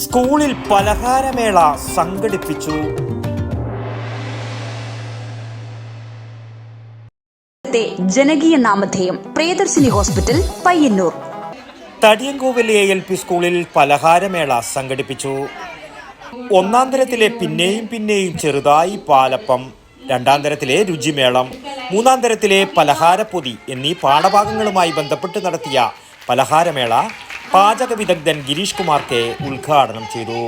സ്കൂളിൽ പലഹാരമേള സംഘടിപ്പിച്ചു. ജനകീയ നാമധേയം പ്രിയദർശിനി ഹോസ്പിറ്റൽ പയ്യന്നൂർ. തടിയങ്കോവിൽ ALP സ്കൂളിൽ പലഹാരമേള സംഘടിപ്പിച്ചു. ഒന്നാം തരത്തിലെ പിന്നെയും ചെറുതായി പാലപ്പം, രണ്ടാം തരത്തിലെ രുചിമേളം, മൂന്നാം തരത്തിലെ പലഹാരപ്പൊതി എന്നീ പാഠഭാഗങ്ങളുമായി ബന്ധപ്പെട്ട് നടത്തിയ പലഹാരമേള പാചക വിദഗ്ധൻ ഗിരീഷ് കുമാർ കെ ഉദ്ഘാടനം ചെയ്തു.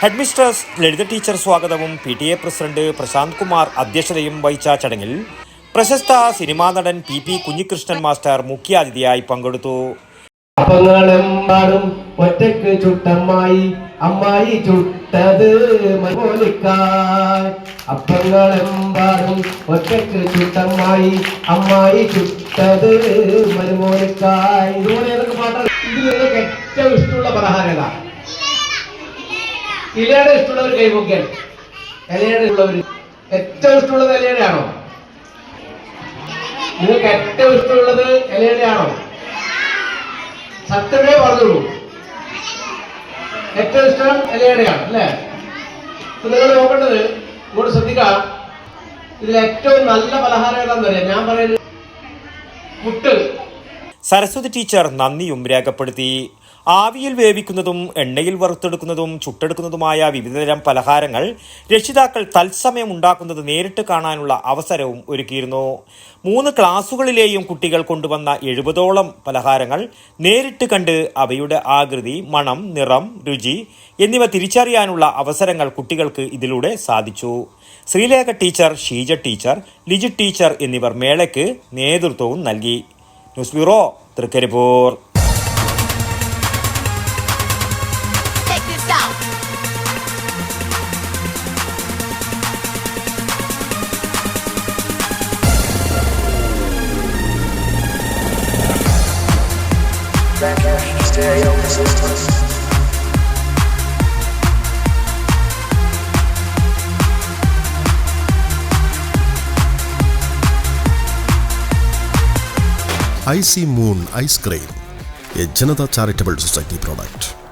ഹെഡ്മിസ്ട്രസ് ലളിത ടീച്ചർ സ്വാഗതവും PTA പ്രസിഡന്റ് പ്രശാന്ത് കുമാർ അധ്യക്ഷതയും വഹിച്ച ചടങ്ങിൽ പ്രശസ്ത സിനിമാ നടൻ PP കുഞ്ഞികൃഷ്ണൻ മാസ്റ്റർ മുഖ്യാതിഥിയായി പങ്കെടുത്തു. അപ്പങ്ങളെമ്പാടും ഒറ്റക്ക് ചുട്ടമ്മായി, അമ്മായി ചുട്ടത് മരുമോനിക്കായ്. അപ്പങ്ങളെമ്പാടും ഒറ്റക്ക് ചുട്ടമ്മായി, അമ്മായി ചുട്ടത് മരുമോനിക്കായ്. ഇതുപോലെ ഏതൊക്കെ പാട്ടാണ്? ഇത് നിങ്ങൾക്ക് ഏറ്റവും ഇഷ്ടമുള്ള പലഹാരം ഏതാ? ഇലയുടെ ഇഷ്ടമുള്ളവർ കൈപൊക്കാൻ. ഇലയുടെ ഉള്ളവർ ഏറ്റവും ഇഷ്ടമുള്ളത് ഇലയുടെ ആണോ? നിങ്ങൾക്ക് ഏറ്റവും ഇഷ്ടമുള്ളത് ഇലയുടെ ആണോ? സത്യമേ പറഞ്ഞുള്ളൂ. ഏറ്റവും ഇഷ്ടം ഇലയുടെയാണ് അല്ലേ? നിങ്ങൾ നോക്കേണ്ടത്, ഇങ്ങോട്ട് ശ്രദ്ധിക്കുക, ഇതിൽ ഏറ്റവും നല്ല പലഹാരം ഏതാണെന്ന് അറിയാം. ഞാൻ പറയുന്നത് പുട്ട്. സരസ്വതി ടീച്ചർ നന്ദിയും രേഖപ്പെടുത്തി. ആവിയിൽ വേവിക്കുന്നതും എണ്ണയിൽ വറുത്തെടുക്കുന്നതും ചുട്ടെടുക്കുന്നതുമായ വിവിധതരം പലഹാരങ്ങൾ രക്ഷിതാക്കൾ തത്സമയം ഉണ്ടാക്കുന്നത് നേരിട്ട് കാണാനുള്ള അവസരവും ഒരുക്കിയിരുന്നു. 3 ക്ലാസുകളിലെയും കുട്ടികൾ കൊണ്ടുവന്ന 70ഓളം പലഹാരങ്ങൾ നേരിട്ട് കണ്ട് അവയുടെ ആകൃതി, മണം, നിറം, രുചി എന്നിവ തിരിച്ചറിയാനുള്ള അവസരങ്ങൾ കുട്ടികൾക്ക് ഇതിലൂടെ സാധിച്ചു. Sreelekha teacher, Sheeja teacher, Liji teacher എന്നിവർ മേളയ്ക്ക് നേതൃത്വവും നൽകി. News bureau, Thrikkaripur. IC Moon Ice Cream, a Janata Charitable Society product.